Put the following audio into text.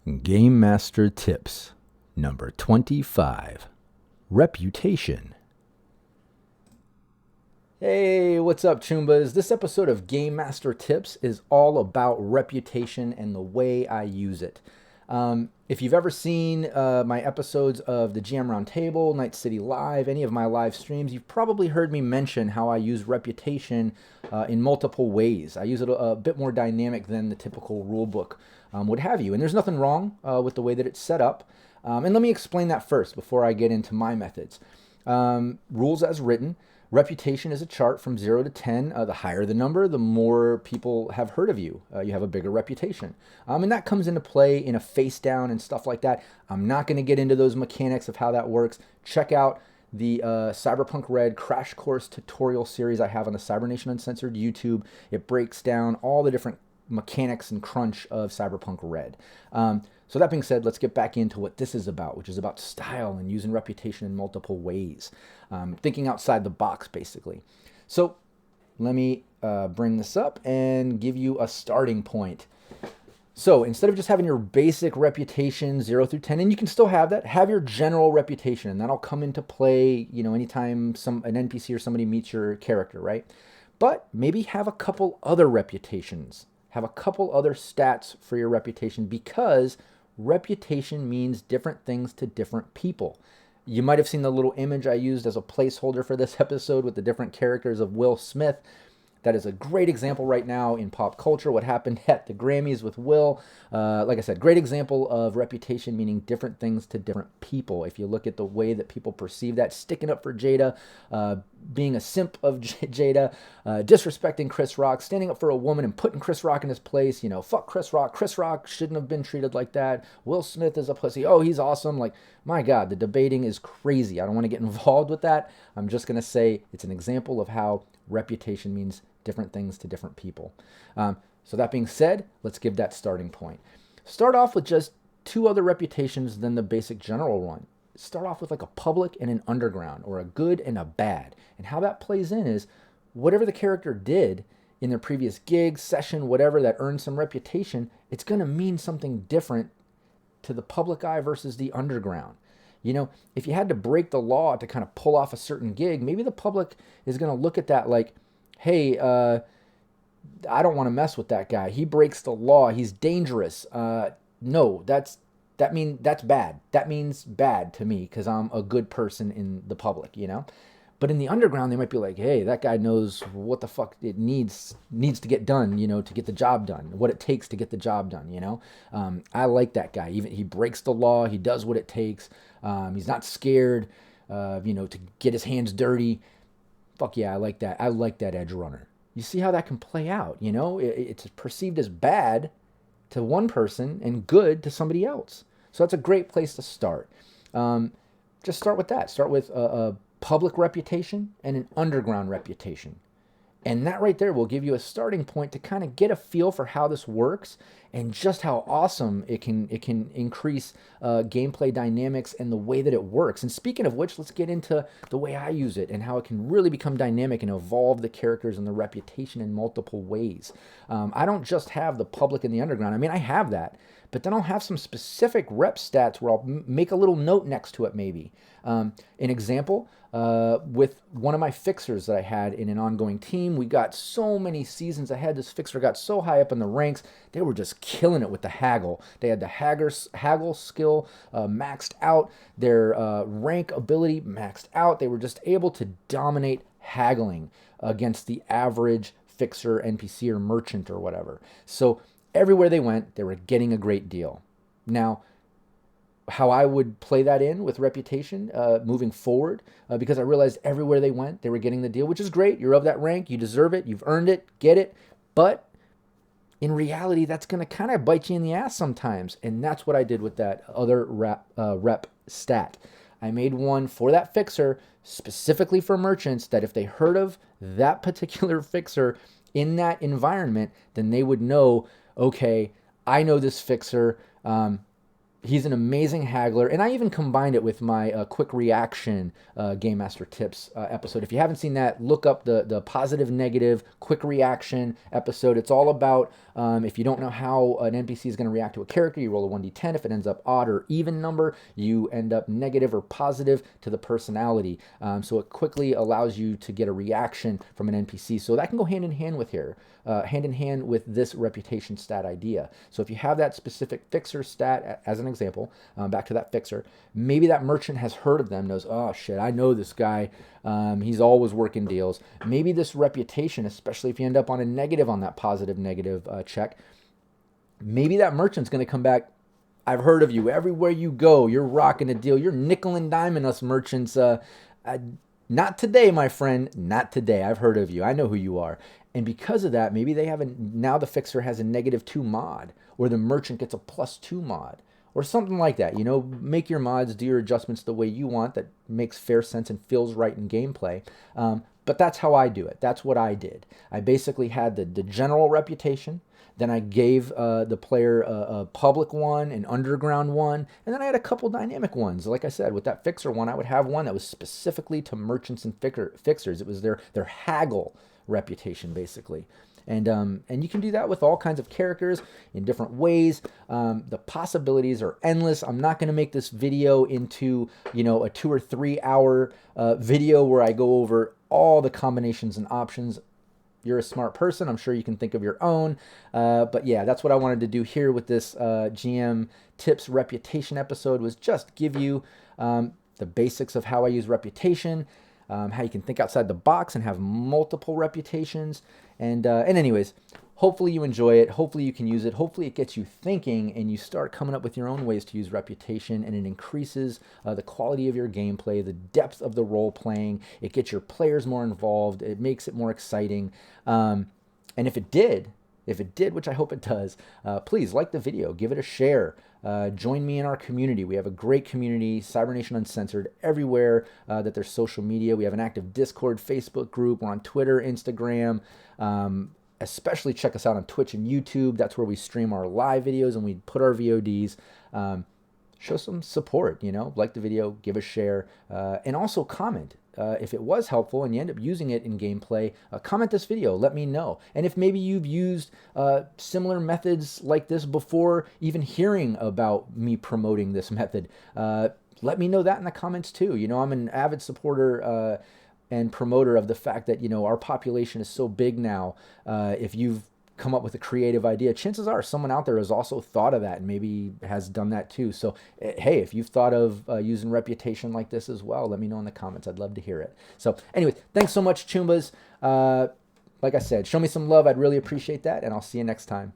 GameMaster Tips number 25. Reputation. Hey, what's up, choombas? This episode of GameMaster Tips is all about reputation and the way I use it. If you've ever seen my episodes of the GM Roundtable, Night City Live, any of my live streams, you've probably heard me mention how I use reputation in multiple ways. I use it a bit more dynamic than the typical rulebook would have you. And there's nothing wrong with the way that it's set up. And let me explain that first before I get into my methods. Rules as written. Reputation is a chart from 0 to 10. The higher the number, the more people have heard of you. You have a bigger reputation. And that comes into play in a face down and stuff like that. I'm not going to get into those mechanics of how that works. Check out the Cyberpunk Red crash course tutorial series I have on the Cybernation Uncensored YouTube. It breaks down all the different mechanics and crunch of Cyberpunk Red. So that being said, let's get back into what this is about, which is about style and using reputation in multiple ways. Thinking outside the box, basically. So let me bring this up and give you a starting point. So instead of just having your basic reputation 0 through 10, and you can still have that, have your general reputation, and that'll come into play, anytime an NPC or somebody meets your character, right? But maybe have a couple other reputations. Have a couple other stats for your reputation, because reputation means different things to different people. You might have seen the little image I used as a placeholder for this episode with the different characters of Will Smith. That is a great example right now in pop culture, what happened at the Grammys with Will. Like I said, great example of reputation meaning different things to different people. If you look at the way that people perceive that, sticking up for Jada, being a simp of Jada, disrespecting Chris Rock, standing up for a woman and putting Chris Rock in his place, fuck Chris Rock. Chris Rock shouldn't have been treated like that. Will Smith is a pussy. Oh, he's awesome. Like, my God, the debating is crazy. I don't want to get involved with that. I'm just going to say it's an example of how reputation means different things to different people. So that being said, let's give that starting point. Start off with just 2 other reputations than the basic general one. Start off with like a public and an underground, or a good and a bad. And how that plays in is whatever the character did in their previous gig, session, whatever that earned some reputation, it's going to mean something different to the public eye versus the underground. If you had to break the law to kind of pull off a certain gig, maybe the public is going to look at that like, hey, I don't want to mess with that guy. He breaks the law. He's dangerous. No, that's bad. That means bad to me because I'm a good person in the public, But in the underground, they might be like, hey, that guy knows what the fuck it needs to get done, to get the job done, what it takes to get the job done, I like that guy. Even he breaks the law. He does what it takes. He's not scared, to get his hands dirty. Fuck yeah, I like that. I like that edge runner. You see how that can play out, It's perceived as bad to one person and good to somebody else. So that's a great place to start. Just start with that. Start with a public reputation and an underground reputation. And that right there will give you a starting point to kind of get a feel for how this works and just how awesome it can increase gameplay dynamics and the way that it works. And speaking of which, let's get into the way I use it and how it can really become dynamic and evolve the characters and the reputation in multiple ways. I don't just have the public and the underground. I mean, I have that. But then I'll have some specific rep stats where I'll make a little note next to it maybe. An example, with one of my fixers that I had in an ongoing team, we got so many seasons ahead. This fixer got so high up in the ranks, they were just killing it with the haggle. They had the haggle skill maxed out, their rank ability maxed out. They were just able to dominate haggling against the average fixer, NPC, or merchant or whatever. So everywhere they went, they were getting a great deal. Now, how I would play that in with reputation moving forward, because I realized everywhere they went, they were getting the deal, which is great. You're of that rank. You deserve it. You've earned it. Get it. But in reality, that's going to kind of bite you in the ass sometimes. And that's what I did with that other rep stat. I made one for that fixer specifically for merchants that if they heard of that particular fixer in that environment, then they would know, okay, I know this fixer. He's an amazing haggler, and I even combined it with my quick reaction Game Master Tips episode. If you haven't seen that, look up the positive, negative, quick reaction episode. It's all about if you don't know how an NPC is going to react to a character, you roll a 1d10. If it ends up odd or even number, you end up negative or positive to the personality. So it quickly allows you to get a reaction from an NPC. So that can go hand in hand with here. Hand in hand with this reputation stat idea. So if you have that specific fixer stat, as an example, back to that fixer, maybe that merchant has heard of them, knows, oh shit, I know this guy, he's always working deals. Maybe this reputation, especially if you end up on a negative on that positive negative check, maybe that merchant's going to come back, I've heard of you, everywhere you go, you're rocking a deal, you're nickel and diming us merchants, not today, my friend, not today, I've heard of you, I know who you are. And because of that, maybe they have now the fixer has a -2 mod, or the merchant gets a +2 mod, or something like that. You know, make your mods, do your adjustments the way you want that makes fair sense and feels right in gameplay. But that's how I do it. That's what I did. I basically had the general reputation. Then I gave the player a public one, an underground one, and then I had a couple dynamic ones. Like I said, with that fixer one, I would have one that was specifically to merchants and fixers. It was their haggle reputation, basically. And you can do that with all kinds of characters in different ways. The possibilities are endless. I'm not going to make this video into, you know, a 2 or 3 hour video where I go over all the combinations and options. You're a smart person. I'm sure you can think of your own. But yeah, that's what I wanted to do here with this GM Tips Reputation episode, was just give you the basics of how I use reputation, how you can think outside the box and have multiple reputations. And anyways, hopefully you enjoy it. Hopefully you can use it. Hopefully it gets you thinking and you start coming up with your own ways to use reputation, and it increases the quality of your gameplay, the depth of the role playing. It gets your players more involved. It makes it more exciting. And if it did, which I hope it does, please like the video, give it a share. Join me in our community. We have a great community, Cybernation Uncensored, everywhere that there's social media. We have an active Discord, Facebook group. We're on Twitter, Instagram. Especially check us out on Twitch and YouTube. That's where we stream our live videos and we put our VODs. Show some support, you know, like the video, give a share, and also comment. If it was helpful and you end up using it in gameplay, comment this video, let me know. And if maybe you've used similar methods like this before, even hearing about me promoting this method, let me know that in the comments too. You know, I'm an avid supporter and promoter of the fact that, you know, our population is so big now. If you've come up with a creative idea, chances are someone out there has also thought of that and maybe has done that too. So hey, if you've thought of using reputation like this as well, let me know in the comments. I'd love to hear it. So anyway, thanks so much, Choombas. Like I said, show me some love. I'd really appreciate that, and I'll see you next time.